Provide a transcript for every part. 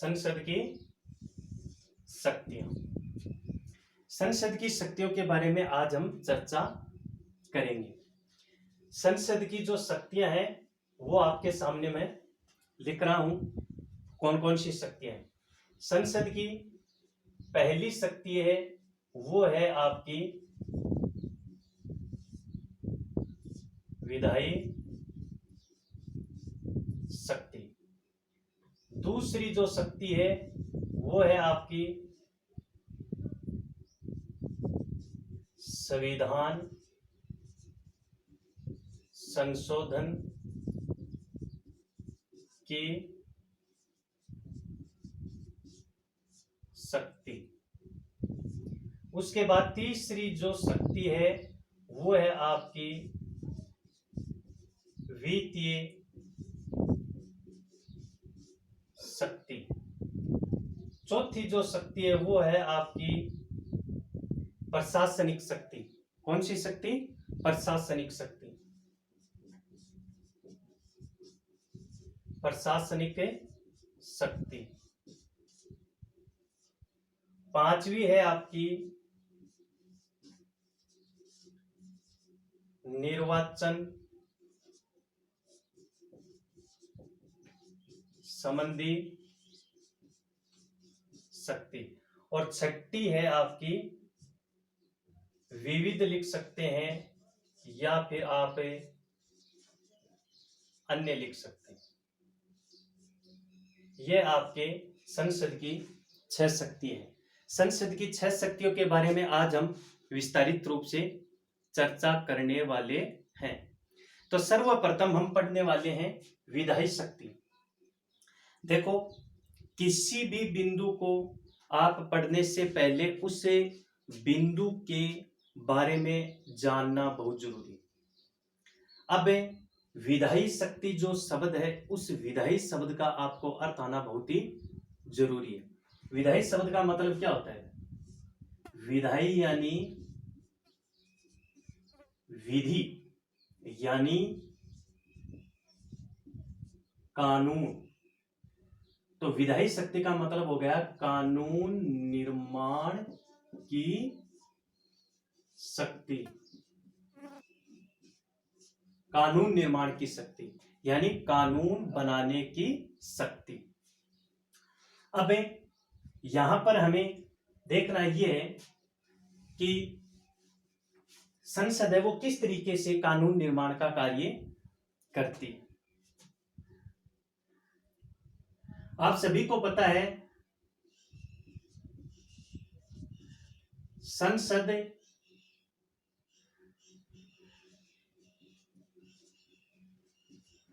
संसद की शक्तियां। संसद की शक्तियों के बारे में आज हम चर्चा करेंगे। संसद की जो शक्तियां हैं वो आपके सामने मैं लिख रहा हूं। कौन कौन सी शक्तियां हैं? संसद की पहली शक्ति है वो है आपकी विधायी शक्ति। दूसरी जो शक्ति है वो है आपकी संविधान संशोधन की शक्ति। उसके बाद तीसरी जो शक्ति है वो है आपकी वित्तीय शक्ति। चौथी जो शक्ति है वो है आपकी प्रशासनिक शक्ति। कौन सी शक्ति? प्रशासनिक शक्ति। प्रशासनिक शक्ति। पांचवी है आपकी निर्वाचन संबंधी शक्ति। और छठी है आपकी विविध लिख सकते हैं या फिर आप अन्य लिख सकते हैं। यह आपके संसद की 6 शक्ति है। संसद की 6 शक्तियों के बारे में आज हम विस्तारित रूप से चर्चा करने वाले हैं। तो सर्वप्रथम हम पढ़ने वाले हैं विधायी शक्ति। देखो, किसी भी बिंदु को आप पढ़ने से पहले उस बिंदु के बारे में जानना बहुत जरूरी है। अब विधायी शक्ति जो शब्द है उस विधायी शब्द का आपको अर्थ आना बहुत ही जरूरी है। विधायी शब्द का मतलब क्या होता है? विधायी यानी विधि यानी कानून। तो विधायी शक्ति का मतलब हो गया कानून निर्माण की शक्ति। कानून निर्माण की शक्ति यानी कानून बनाने की शक्ति। अब यहां पर हमें देखना यह है कि संसद है वो किस तरीके से कानून निर्माण का कार्य करती है। आप सभी को पता है संसद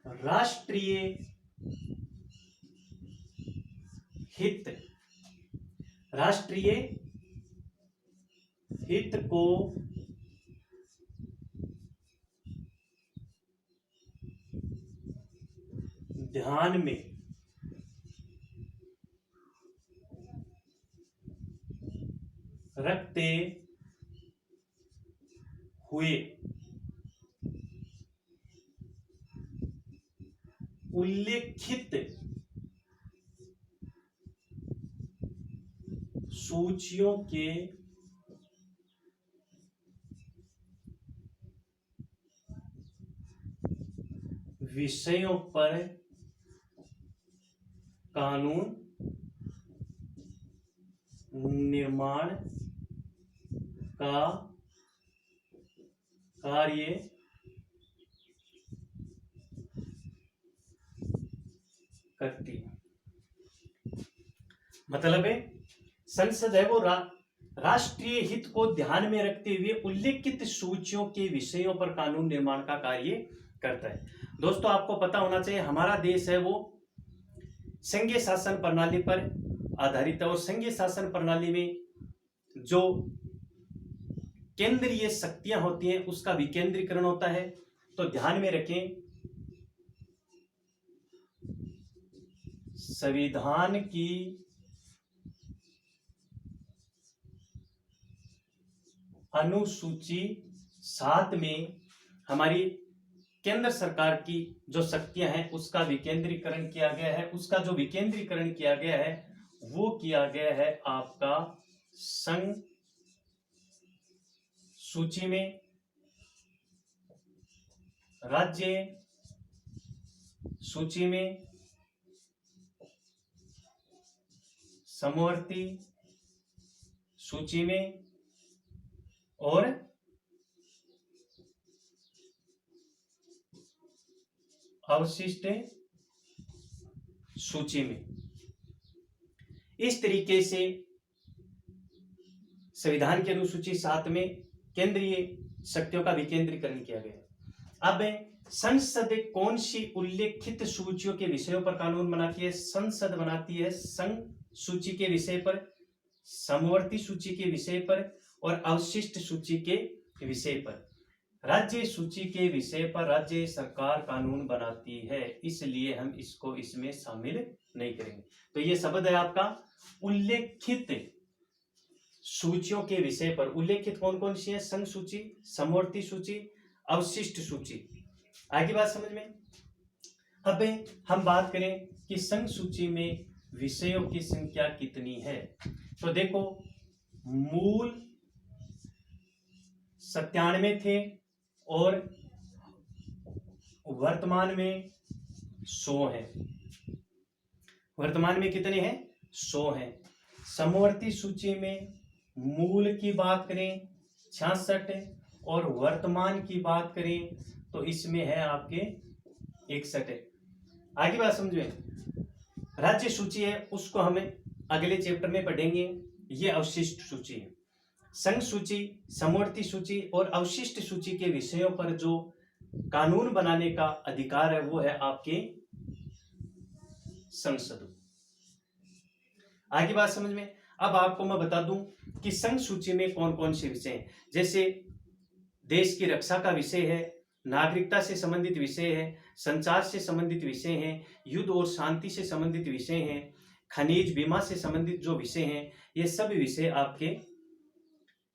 राष्ट्रीय हित को ध्यान में रखते हुए उल्लेखित सूचियों के विषयों पर कानून निर्माण का कार्य करती है। मतलब है संसद है वो राष्ट्रीय हित को ध्यान में रखते हुए उल्लेखित सूचियों के विषयों पर कानून निर्माण का कार्य करता है। दोस्तों, आपको पता होना चाहिए हमारा देश है वो संघीय शासन प्रणाली पर आधारित है और संघीय शासन प्रणाली में जो केंद्रीय शक्तियां होती हैं उसका विकेंद्रीकरण होता है। तो ध्यान में रखें, संविधान की अनुसूची 7 में हमारी केंद्र सरकार की जो शक्तियां हैं उसका विकेंद्रीकरण किया गया है। उसका जो विकेंद्रीकरण किया गया है वो किया गया है आपका संघ सूची में, राज्य सूची में, समवर्ती सूची में और अवशिष्ट सूची में। इस तरीके से संविधान की अनुसूची 7 में केंद्रीय शक्तियों का विकेंद्रीकरण किया गया। अब संसद कौन सी उल्लेखित सूचियों के विषयों पर कानून बनाती है? संसद बनाती है संघ सूची के विषय पर, समवर्ती सूची के विषय पर और अवशिष्ट सूची के विषय पर। राज्य सूची के विषय पर राज्य सरकार कानून बनाती है, इसलिए हम इसको इसमें शामिल नहीं करेंगे। तो ये शब्द है आपका उल्लेखित सूचियों के विषय पर। उल्लेखित कौन कौन सी है? संघ सूची, समवर्ती सूची, अवशिष्ट सूची। आगे बात समझ में। अब हम बात करें कि संघ सूची में विषयों की संख्या कितनी है। तो देखो, मूल 97 थे और वर्तमान में 100 है। वर्तमान में कितने हैं? 100 हैं। समवर्ती सूची में मूल की बात करें 66 और वर्तमान की बात करें तो इसमें है आपके 61। आगे बात समझे। राज्य सूची है उसको हमें अगले चैप्टर में पढ़ेंगे, ये अवशिष्ट सूची है। संघ सूची, समवर्ती सूची और अवशिष्ट सूची के विषयों पर जो कानून बनाने का अधिकार है वो है आपके संसद। आगे बात समझ में। अब आपको मैं बता दूं कि संघ सूची में कौन कौन से विषय हैं। जैसे देश की रक्षा का विषय है, नागरिकता से संबंधित विषय है, संचार से संबंधित विषय हैं, युद्ध और शांति से संबंधित विषय हैं, खनिज बीमा से संबंधित जो विषय हैं, ये सब विषय आपके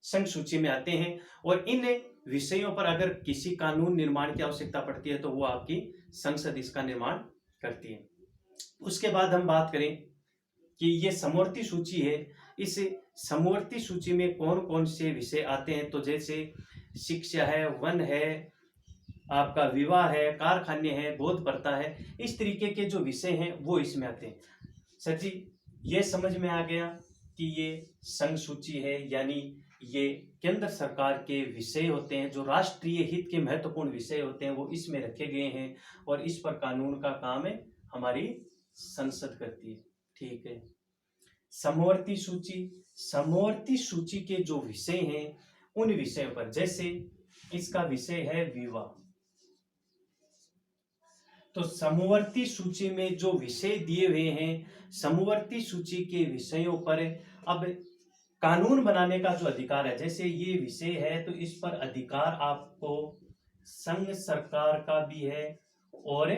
संघ सूची में आते हैं। और इन विषयों पर अगर किसी कानून निर्माण की आवश्यकता पड़ती है तो वो आपकी संसद इसका निर्माण करती है। उसके बाद हम बात करें कि ये समवर्ती सूची है, इस समवर्ती सूची में कौन कौन से विषय आते हैं। तो जैसे शिक्षा है, वन है, आपका विवाह है, कारखाने हैं, बोध प्रथा है, इस तरीके के जो विषय हैं वो इसमें आते हैं। सर जी, ये समझ में आ गया कि ये संघ सूची है, यानी ये केंद्र सरकार के विषय होते हैं, जो राष्ट्रीय हित के महत्वपूर्ण विषय होते हैं वो इसमें रखे गए हैं और इस पर कानून का काम है हमारी संसद करती है। ठीक है। समवर्ती सूची, समवर्ती सूची के जो विषय हैं उन विषयों पर, जैसे इसका विषय है विवाह, तो समवर्ती सूची में जो विषय दिए हुए हैं, समवर्ती सूची के विषयों पर अब कानून बनाने का जो अधिकार है, जैसे ये विषय है तो इस पर अधिकार आपको संघ सरकार का भी है और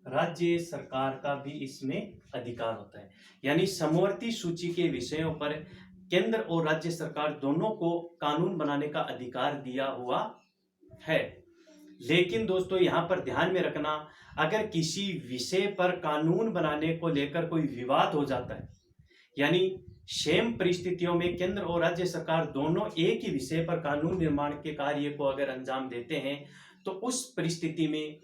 राज्य सरकार का भी इसमें अधिकार होता है। यानी समवर्ती सूची के विषयों पर केंद्र और राज्य सरकार दोनों को कानून बनाने का अधिकार दिया हुआ है। लेकिन दोस्तों यहाँ पर ध्यान में रखना, अगर किसी विषय पर कानून बनाने को लेकर कोई विवाद हो जाता है, यानी सेम परिस्थितियों में केंद्र और राज्य सरकार दोनों एक ही विषय पर कानून निर्माण के कार्य को अगर अंजाम देते हैं तो उस परिस्थिति में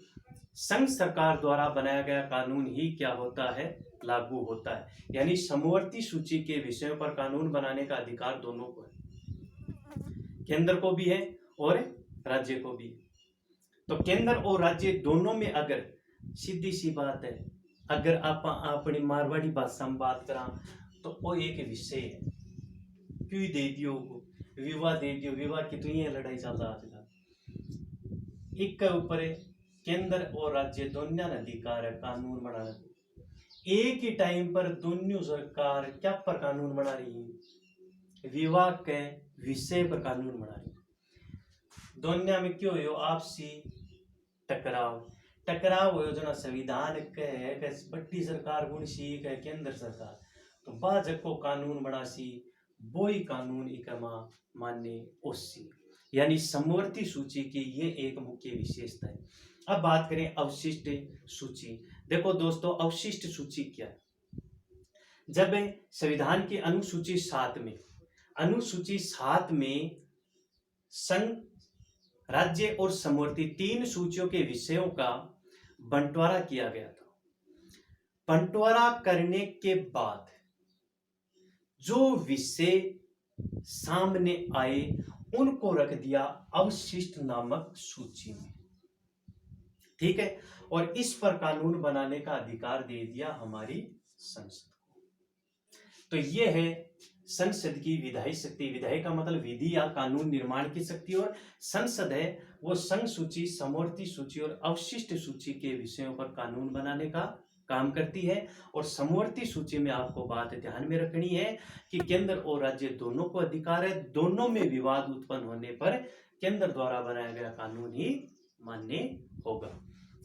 संघ सरकार द्वारा बनाया गया कानून ही क्या होता है? लागू होता है। यानी समवर्ती सूची के विषयों पर कानून बनाने का अधिकार दोनों को है, केंद्र को भी है और राज्य को भी है। तो केंद्र और राज्य दोनों में अगर सीधी सी बात है, अगर आप अपनी मारवाड़ी भाषा में बात करा तो वो एक विषय है, क्यों दे दियो विवाह दे दियो, विवाह की तो ये लड़ाई चल रहा आजकल। एक के ऊपर केंद्र और राज्य दोनों अधिकार है कानून बनाने। एक ही टाइम पर दोनों सरकार क्या पर कानून बना रही है? विवाह के विषय पर कानून बना रही है। दोनों में क्यों हो आपसी टकराव हो जो ना संविधान के बड़ी सरकार गुण सी के केंद्र सरकार, तो बाजक को कानून बना सी वो ही कानून इकमा माने ओसी। यानी समवर्ती सूची की ये एक मुख्य विशेषता है। अब बात करें अवशिष्ट सूची। देखो दोस्तों, अवशिष्ट सूची क्या है? जब संविधान की अनुसूची 7 में संघ, राज्य और समवर्ती 3 सूचियों के विषयों का बंटवारा किया गया था। बंटवारा करने के बाद जो विषय सामने आए उनको रख दिया अवशिष्ट नामक सूची में। ठीक है, और इस पर कानून बनाने का अधिकार दे दिया हमारी संसद को। तो ये है संसद की विधायी शक्ति। विधायी का मतलब विधि या कानून निर्माण की शक्ति, और संसद है वो संघ सूची, समवर्ती सूची और अवशिष्ट सूची के विषयों पर कानून बनाने का काम करती है। और समवर्ती सूची में आपको बात ध्यान में रखनी है कि केंद्र और राज्य दोनों को अधिकार है, दोनों में विवाद उत्पन्न होने पर केंद्र द्वारा बनाया गया कानून ही मान्य होगा।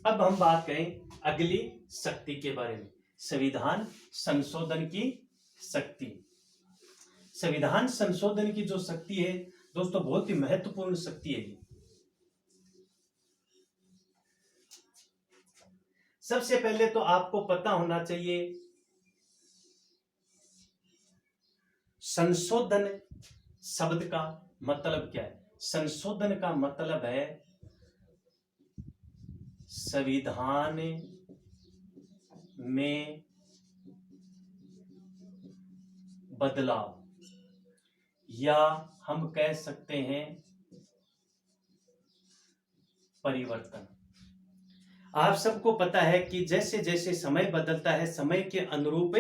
अब हम बात करें अगली शक्ति के बारे में, संविधान संशोधन की शक्ति। संविधान संशोधन की जो शक्ति है दोस्तों, बहुत ही महत्वपूर्ण शक्ति है। सबसे पहले तो आपको पता होना चाहिए संशोधन शब्द का मतलब क्या है। संशोधन का मतलब है संविधान में बदलाव, या हम कह सकते हैं परिवर्तन। आप सबको पता है कि जैसे जैसे समय बदलता है, समय के अनुरूप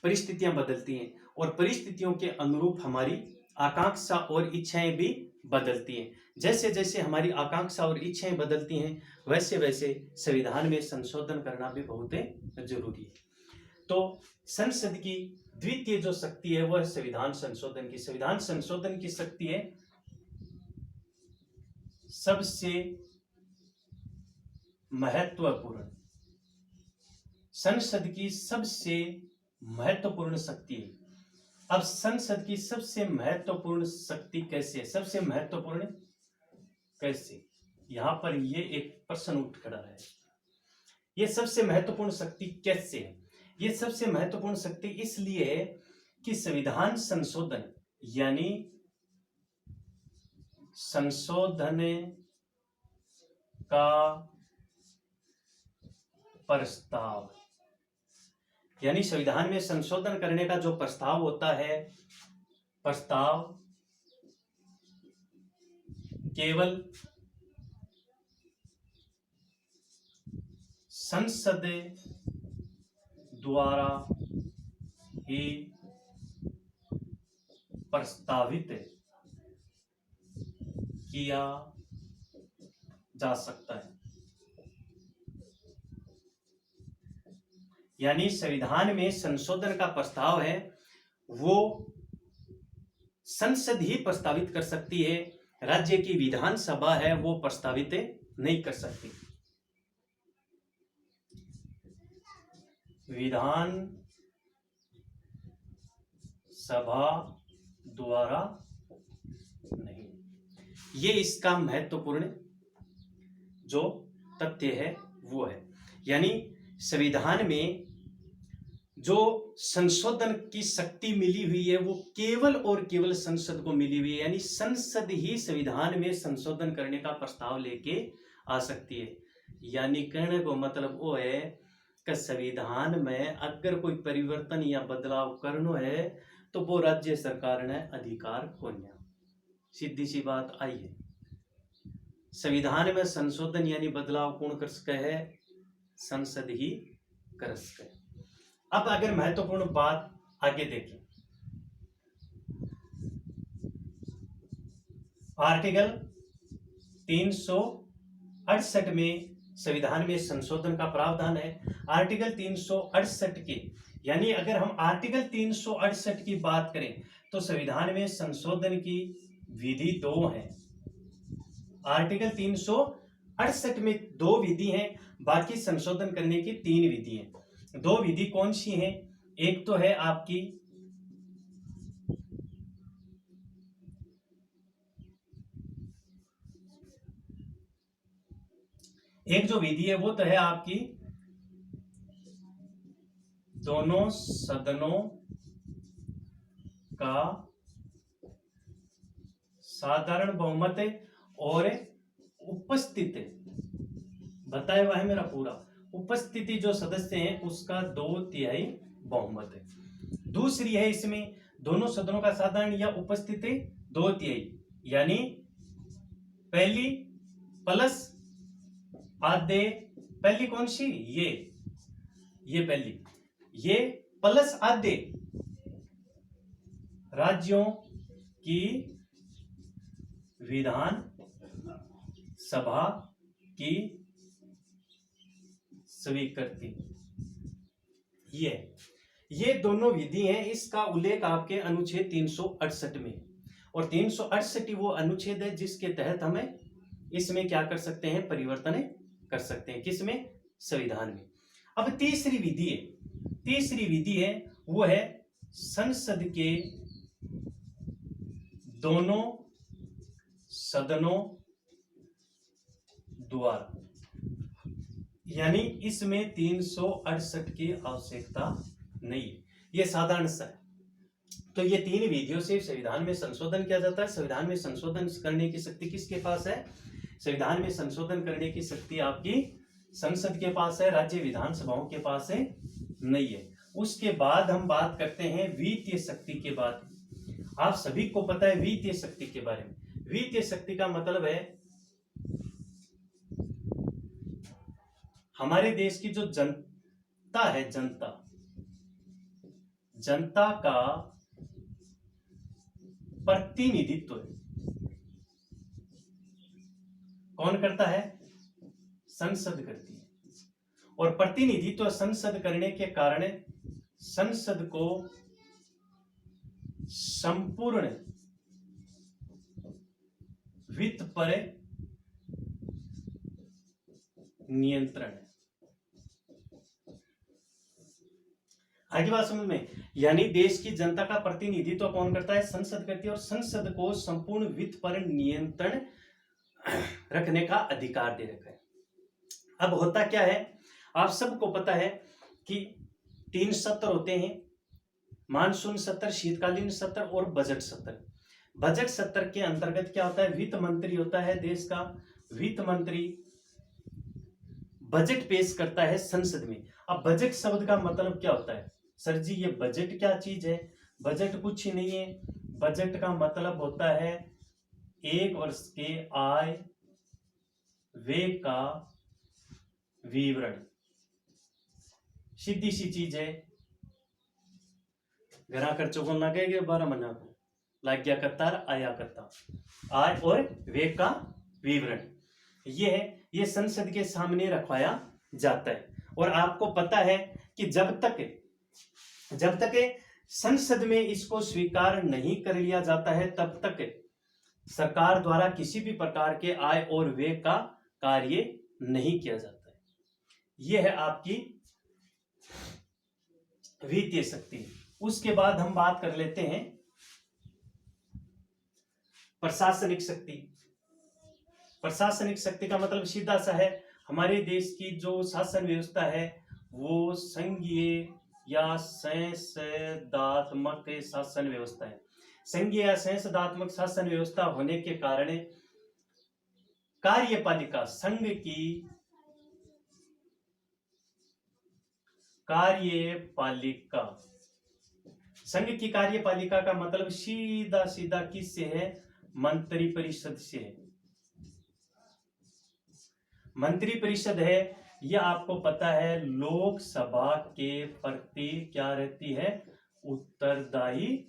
परिस्थितियां बदलती हैं, और परिस्थितियों के अनुरूप हमारी आकांक्षा और इच्छाएं भी बदलती हैं। जैसे जैसे हमारी आकांक्षा और इच्छाएं बदलती हैं, वैसे वैसे संविधान में संशोधन करना भी बहुत जरूरी है। तो संसद की द्वितीय जो शक्ति है वह संविधान संशोधन की। संविधान संशोधन की शक्ति है सबसे महत्वपूर्ण, संसद की सबसे महत्वपूर्ण शक्ति है। अब संसद की सबसे महत्वपूर्ण शक्ति कैसे है, सबसे महत्वपूर्ण कैसे, यहां पर ये एक प्रश्न उठ खड़ा है। ये सबसे महत्वपूर्ण शक्ति कैसे है? ये सबसे महत्वपूर्ण शक्ति इसलिए है कि संविधान संशोधन यानी संशोधन का प्रस्ताव, यानी संविधान में संशोधन करने का जो प्रस्ताव होता है, प्रस्ताव केवल संसद द्वारा ही प्रस्तावित किया जा सकता है। यानी संविधान में संशोधन का प्रस्ताव है वो संसद ही प्रस्तावित कर सकती है, राज्य की विधानसभा है वो प्रस्तावित नहीं कर सकती। विधान सभा द्वारा नहीं, ये इसका महत्वपूर्ण जो तथ्य है वो है। यानी संविधान में जो संशोधन की शक्ति मिली हुई है वो केवल और केवल संसद को मिली हुई है। यानी संसद ही संविधान में संशोधन करने का प्रस्ताव लेके आ सकती है। यानी कहने को मतलब वो है कि संविधान में अगर कोई परिवर्तन या बदलाव करना है तो वो राज्य सरकार ने अधिकार खोलना। सीधी सी बात आई है। संविधान में संशोधन यानी बदलाव कौन कर सके है? संसद ही कर सके। अब अगर महत्वपूर्ण बात आगे देखें, आर्टिकल 368 में संविधान में संशोधन का प्रावधान है। आर्टिकल 368 के, यानी अगर हम आर्टिकल 368 की बात करें तो संविधान में संशोधन की विधि 2 है। आर्टिकल 368 में 2 विधि हैं, बाकी संशोधन करने की 3 विधि हैं। 2 विधि कौन सी हैं? एक तो है आपकी एक जो विधि है वो तो है आपकी दोनों सदनों का साधारण बहुमत और उपस्थित बताया हुआ है मेरा पूरा उपस्थिति जो सदस्य हैं उसका 2/3 बहुमत है। दूसरी है इसमें दोनों सदनों का साधारण या उपस्थिति 2/3 यानी पहली प्लस आधे। पहली कौन सी? ये पहली, ये प्लस आधे राज्यों की विधान सभा की स्वीकृति। ये दोनों विधि हैं। इसका उल्लेख आपके अनुच्छेद 368 में, और 368 वो अनुच्छेद है जिसके तहत हमें इसमें क्या कर सकते हैं, परिवर्तन कर सकते हैं। किसमें? संविधान में। अब तीसरी विधि है वो है संसद के दोनों सदनों द्वारा, यानी इसमें 368 की आवश्यकता नहीं है, ये साधारण सा है। तो ये तीन विधियों से संविधान में संशोधन किया जाता है। संविधान में संशोधन करने की शक्ति किसके पास है? संविधान में संशोधन करने की शक्ति आपकी संसद के पास है, राज्य विधानसभाओं के पास है नहीं है। उसके बाद हम बात करते हैं वित्तीय शक्ति के बाद। आप सभी को पता है वित्तीय शक्ति के बारे में। वित्तीय शक्ति का मतलब है हमारे देश की जो जनता है, जनता का प्रतिनिधित्व कौन करता है? संसद करती है। और प्रतिनिधित्व संसद करने के कारण संसद को संपूर्ण वित्त पर नियंत्रण है। आगे बात समझ में, यानी देश की जनता का प्रतिनिधित्व कौन करता है? संसद करती है, और संसद को संपूर्ण वित्त पर नियंत्रण रखने का अधिकार दे रखा है। अब होता क्या है, आप सबको पता है कि 3 सत्र होते हैं, मानसून सत्र, शीतकालीन सत्र और बजट सत्र। बजट सत्र के अंतर्गत क्या होता है? वित्त मंत्री होता है देश का। वित्त मंत्री बजट पेश करता है संसद में। अब बजट शब्द का मतलब क्या होता है? सर जी ये बजट क्या चीज है? बजट कुछ ही नहीं है। बजट का मतलब होता है एक वर्ष के आय व्यय का विवरण। सीधी सी चीज है। घरा खर्चों को लगेगा 12 महीना को लाग गया कतार आया कता, आय और व्यय का विवरण ये है। ये संसद के सामने रखवाया जाता है। और आपको पता है कि जब तक संसद में इसको स्वीकार नहीं कर लिया जाता है तब तक सरकार द्वारा किसी भी प्रकार के आय और व्यय का कार्य नहीं किया जाता है। यह है आपकी वित्तीय शक्ति। उसके बाद हम बात कर लेते हैं प्रशासनिक शक्ति। प्रशासनिक शक्ति का मतलब सीधा सा है, हमारे देश की जो शासन व्यवस्था है वो संघीय या संसदात्मक शासन व्यवस्था है। संघीय या संसदात्मक शासन व्यवस्था होने के कारण कार्यपालिका, संघ की कार्यपालिका का मतलब सीधा सीधा किससे है? मंत्रिपरिषद से है। मंत्रिपरिषद है, यह आपको पता है लोकसभा के प्रति क्या रहती है? उत्तरदायी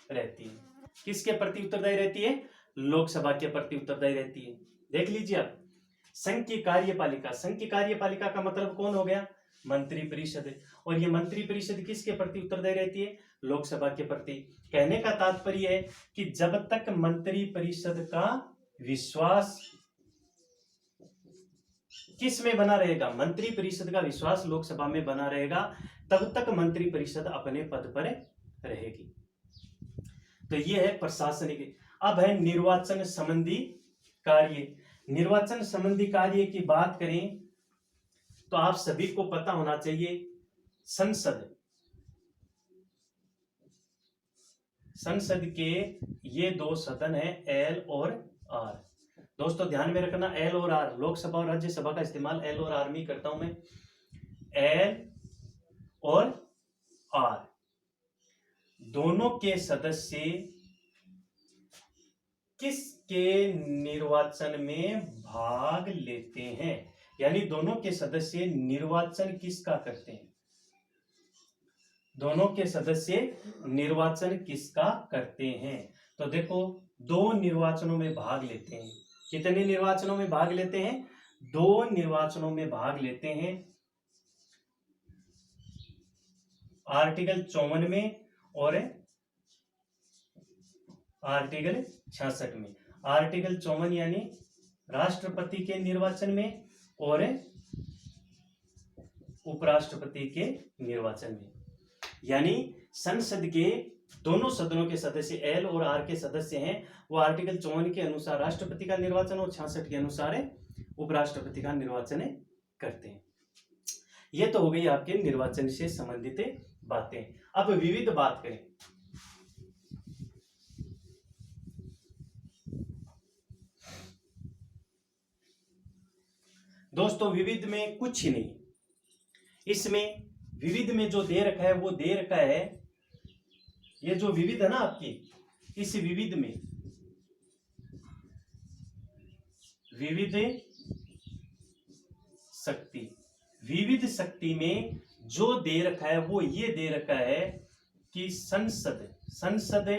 रहती है। किसके प्रति उत्तरदायी रहती है? लोकसभा के प्रति उत्तरदायी रहती है। देख लीजिए आप, संघ की कार्यपालिका का मतलब कौन हो गया? मंत्रिपरिषद। और ये मंत्रिपरिषद किसके प्रति उत्तरदायी रहती है? लोकसभा के प्रति। कहने का तात्पर्य है कि जब तक मंत्रिपरिषद का विश्वास किस में बना रहेगा? मंत्रिपरिषद का विश्वास लोकसभा में बना रहेगा, तब तक मंत्रिपरिषद अपने पद पर रहेगी। तो यह है प्रशासनिक। अब है निर्वाचन संबंधी कार्य। निर्वाचन संबंधी कार्य की बात करें तो आप सभी को पता होना चाहिए संसद के ये दो सदन है एल और आर। दोस्तों ध्यान में रखना, एल और आर, लोकसभा और राज्यसभा का इस्तेमाल एल और आर में करता हूं मैं। एल और आर दोनों के सदस्य किसके निर्वाचन में भाग लेते हैं, यानी दोनों के सदस्य निर्वाचन किसका करते हैं, दोनों के सदस्य निर्वाचन किसका करते हैं। तो देखो, दो निर्वाचनों में भाग लेते हैं। कितने निर्वाचनों में भाग लेते हैं? दो निर्वाचनों में भाग लेते हैं। आर्टिकल 54 में और आर्टिकल 66 में। आर्टिकल 54 यानी राष्ट्रपति के निर्वाचन में और उपराष्ट्रपति के निर्वाचन में। यानी संसद के दोनों सदनों के सदस्य एल और आर के सदस्य हैं, वो आर्टिकल 54 के अनुसार राष्ट्रपति का निर्वाचन और 66 के अनुसार उपराष्ट्रपति का निर्वाचन करते हैं। ये तो हो गई आपके निर्वाचन से संबंधित बातें। अब विविध बात करें। दोस्तों विविध में कुछ ही नहीं, इसमें विविध में जो दे रखा है वो दे रखा है, ये जो विविध है ना आपकी, इस विविध में विविध शक्ति में जो दे रखा है वो ये दे रखा है कि संसद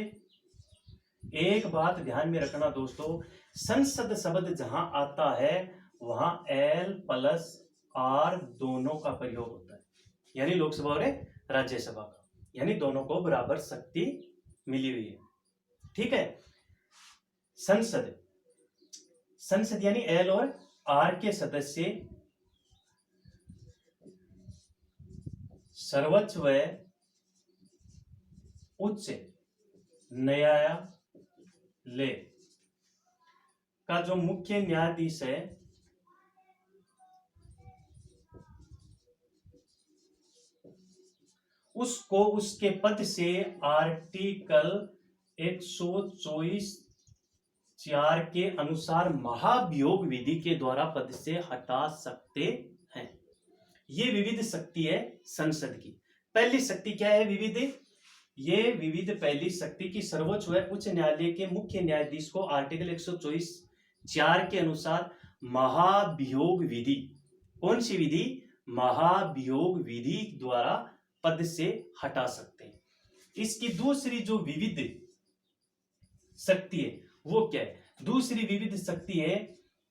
एक बात ध्यान में रखना दोस्तों, संसद शब्द जहां आता है वहां एल प्लस आर दोनों का प्रयोग होता है, यानी लोकसभा और राज्यसभा का, यानी दोनों को बराबर शक्ति मिली हुई है। ठीक है। संसद यानी एल और आर के सदस्य सर्वोच्च व उच्च न्यायालय का जो मुख्य न्यायाधीश है उसको उसके पद से आर्टिकल 124(4) के अनुसार महाभियोग विधि के द्वारा पद से हटा सकते हैं। ये विविध शक्ति है संसद की। पहली शक्ति क्या है विविध? ये विविध पहली शक्ति की सर्वोच्च व उच्च न्यायालय के मुख्य न्यायाधीश को आर्टिकल 124(4) के अनुसार महाभियोग विधि, कौन सी विधि? महाभियोग विधि द्वारा पद से हटा सकते हैं। इसकी दूसरी जो विविध शक्ति है वो क्या है? दूसरी विविध शक्ति है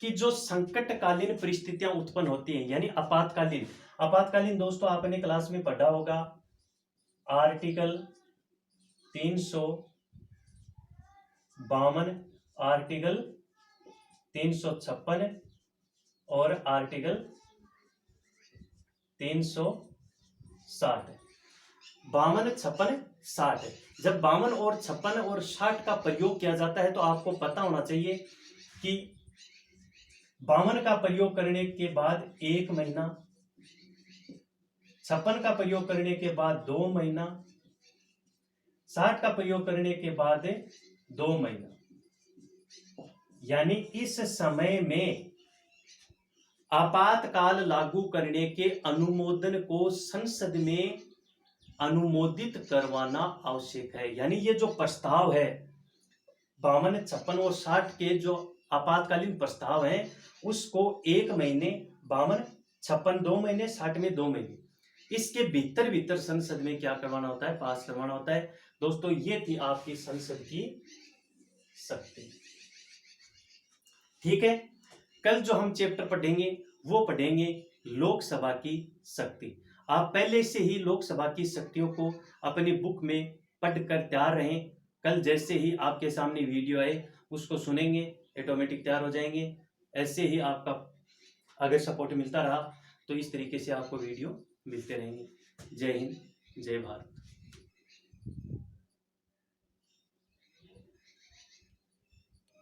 कि जो संकटकालीन परिस्थितियां उत्पन्न होती हैं, यानी आपातकालीन दोस्तों आपने क्लास में पढ़ा होगा, आर्टिकल 352, आर्टिकल 356 और आर्टिकल 360। 52, 56, 60। जब 52 और 56 और 60 का प्रयोग किया जाता है तो आपको पता होना चाहिए कि 52 का प्रयोग करने के बाद 1 महीना, 56 का प्रयोग करने के बाद 2 महीना, 60 का प्रयोग करने के बाद 2 महीना, यानी इस समय में आपातकाल लागू करने के अनुमोदन को संसद में अनुमोदित करवाना आवश्यक है। यानी ये जो प्रस्ताव है 52, 56 और 60 के जो आपातकालीन प्रस्ताव है उसको 1 महीने, 52, 56 2 महीने, 60 में 2 महीने, इसके भीतर संसद में क्या करवाना होता है? पास करवाना होता है। दोस्तों ये थी आपकी संसद की शक्ति। ठीक है। कल जो हम चैप्टर पढ़ेंगे वो पढ़ेंगे लोकसभा की शक्ति। आप पहले से ही लोकसभा की शक्तियों को अपनी बुक में पढ़कर तैयार रहें। कल जैसे ही आपके सामने वीडियो आए उसको सुनेंगे, ऑटोमेटिक तैयार हो जाएंगे। ऐसे ही आपका अगर सपोर्ट मिलता रहा तो इस तरीके से आपको वीडियो मिलते रहेंगे। जय हिंद, जय भारत।